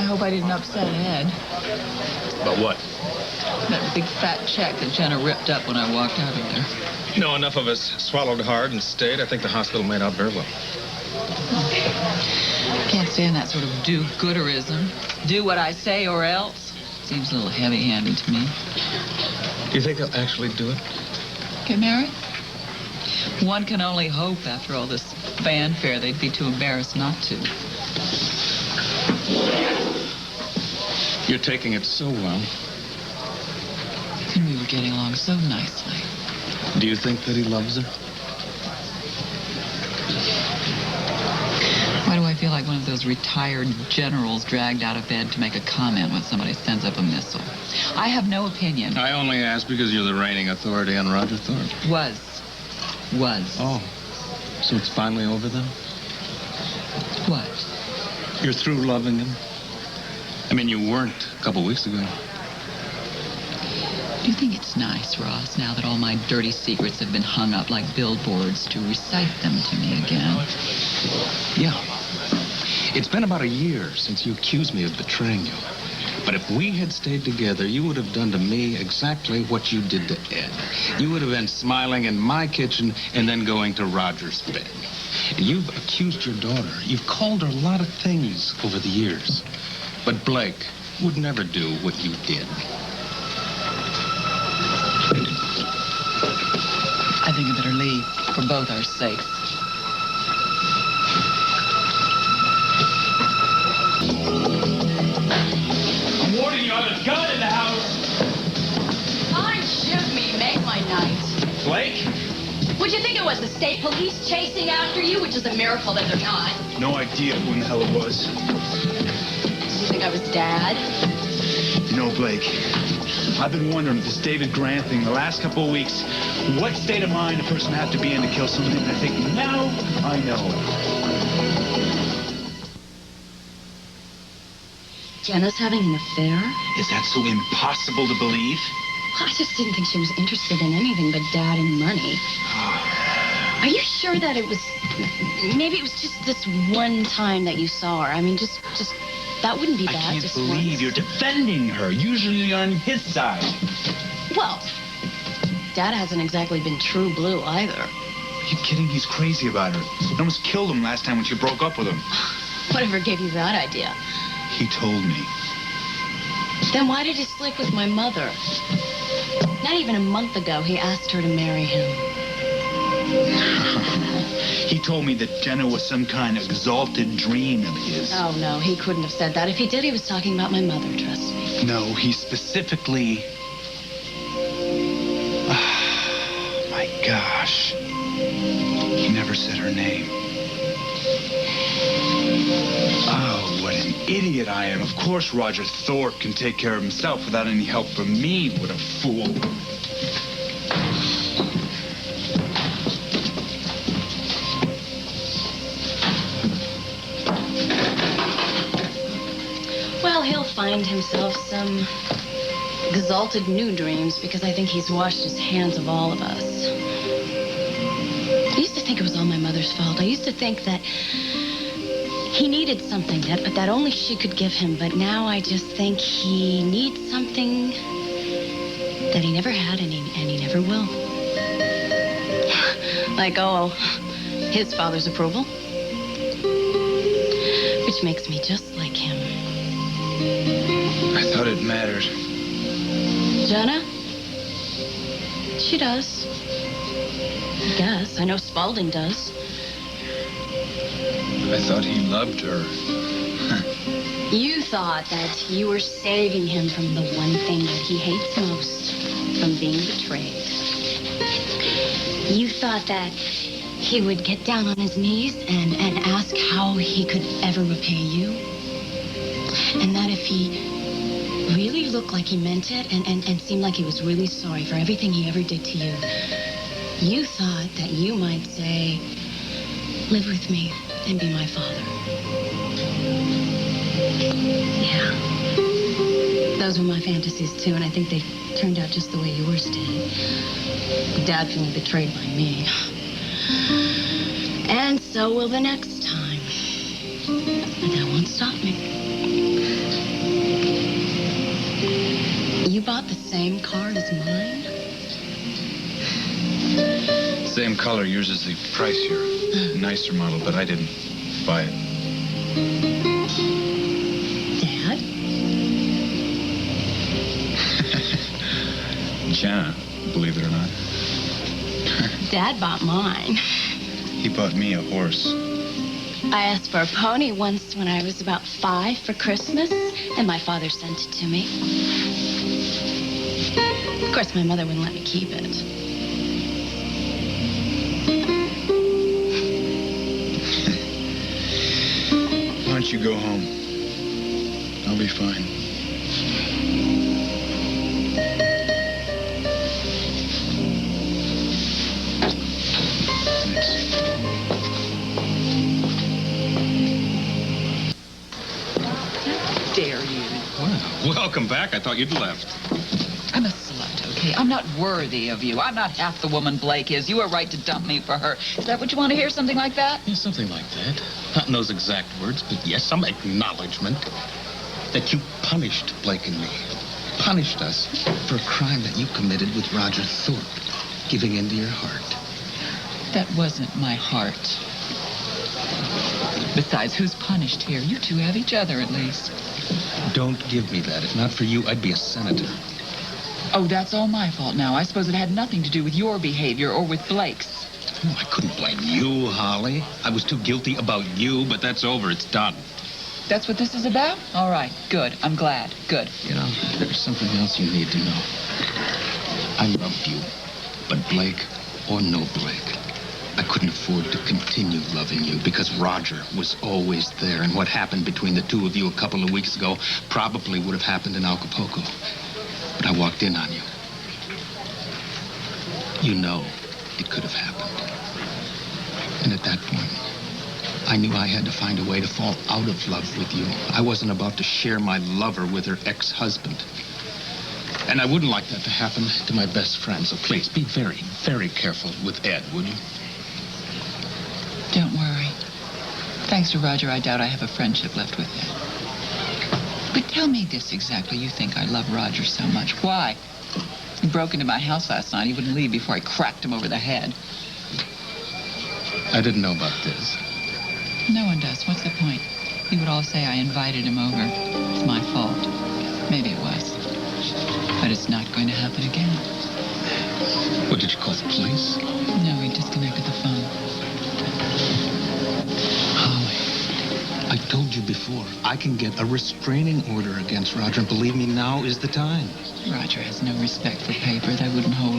hope I didn't upset Ed. About what? That big fat check that Jenna ripped up when I walked out of there. No, enough of us swallowed hard and stayed. I think the hospital made out very well. Can't stand that sort of do-gooderism. Do what I say or else. Seems a little heavy-handed to me. Do you think they'll actually do it? Get married? One can only hope after all this fanfare they'd be too embarrassed not to. You're taking it so well. And we were getting along so nicely. Do you think that he loves her? Why do I feel like one of those retired generals dragged out of bed to make a comment when somebody sends up a missile? I have no opinion. I only ask because you're the reigning authority on Roger Thorpe. Was. Oh, so it's finally over then? What? You're through loving him? I mean, you weren't a couple weeks ago. Do you think it's nice, Ross, now that all my dirty secrets have been hung up like billboards, to recite them to me again? Yeah. It's been about a year since you accused me of betraying you. But if we had stayed together, you would have done to me exactly what you did to Ed. You would have been smiling in my kitchen and then going to Roger's bed. And you've accused your daughter. You've called her a lot of things over the years. But Blake would never do what you did. I think I better leave, for both our sakes. I'm warning you, I have a gun in the house. Fine, shoot me, make my night. Blake? Would you think it was the state police chasing after you, which is a miracle that they're not? No idea who in the hell it was. Did you think I was Dad? You know, Blake, I've been wondering with this David Grant thing the last couple of weeks, what state of mind a person have to be in to kill somebody, and I think now I know. Jenna's having an affair? Is that so impossible to believe? I just didn't think she was interested in anything but Dad and money. Are you sure that it was... Maybe it was just this one time that you saw her? I mean, just that wouldn't be bad. I can't just believe once. you're defending her. Usually you're on his side. Well, Dad hasn't exactly been true blue either. Are you kidding? He's crazy about her. He almost killed him last time when she broke up with him. Whatever gave you that idea? He told me. Then why did he sleep with my mother? Not even a month ago, he asked her to marry him. He told me that Jenna was some kind of exalted dream of his. Oh, no, he couldn't have said that. If he did, he was talking about my mother, trust me. No, he specifically... my gosh. He never said her name. Oh, what an idiot I am. Of course Roger Thorpe can take care of himself without any help from me. What a fool. Well, he'll find himself some exalted new dreams because I think he's washed his hands of all of us. I used to think it was all my mother's fault. I used to think that he needed something that only she could give him, but now I just think he needs something that he never had and he never will. Like, his father's approval. Which makes me just like him. I thought it mattered. Jenna? She does. I guess. I know Spaulding does. I thought he loved her. You thought that you were saving him from the one thing that he hates most, from being betrayed. You thought that he would get down on his knees and ask how he could ever repay you. And that if he really looked like he meant it and seemed like he was really sorry for everything he ever did to you, you thought that you might say, live with me and be my father. Yeah. Those were my fantasies, too, and I think they turned out just the way yours did. Dad feeling betrayed by me. And so will the next time. But that won't stop me. same car as mine? Same color. Yours is the pricier, nicer model, but I didn't buy it. Dad? Jenna, believe it or not. Dad bought mine. He bought me a horse. I asked for a pony once when I was about 5 for Christmas, and my father sent it to me. Of course, my mother wouldn't let me keep it. Why don't you go home? I'll be fine. Dare you? Well, welcome back. I thought you'd left. I'm a slut, okay? I'm not worthy of you. I'm not half the woman Blake is. You were right to dump me for her. Is that what you want to hear? Something like that? Yeah, something like that. Not in those exact words, but yes, some acknowledgement that you punished Blake and me. Punished us for a crime that you committed with Roger Thorpe, giving in to your heart. That wasn't my heart. Besides, who's punished here? You two have each other, at least. Don't give me that. If not for you, I'd be a senator. Oh, that's all my fault now. I suppose it had nothing to do with your behavior or with Blake's. Oh, I couldn't blame you, Holly. I was too guilty about you, but that's over. It's done. That's what this is about? All right, good. I'm glad. Good. You know, there's something else you need to know. I loved you, but Blake or no Blake, I couldn't afford to continue loving you because Roger was always there, and what happened between the two of you a couple of weeks ago probably would have happened in Acapulco. But I walked in on you. You know it could have happened. And at that point, I knew I had to find a way to fall out of love with you. I wasn't about to share my lover with her ex-husband. And I wouldn't like that to happen to my best friend. So please, be very, very careful with Ed, would you? Don't worry. Thanks to Roger, I doubt I have a friendship left with him. But tell me this exactly. You think I love Roger so much. Why? He broke into my house last night. He wouldn't leave before I cracked him over the head. I didn't know about this. No one does. What's the point? He would all say I invited him over. It's my fault. Maybe it was. But it's not going to happen again. What, did you call the police? No, he disconnected the phone. Holly, I told you before, I can get a restraining order against Roger, and believe me, now is the time. Roger has no respect for paper. That wouldn't hold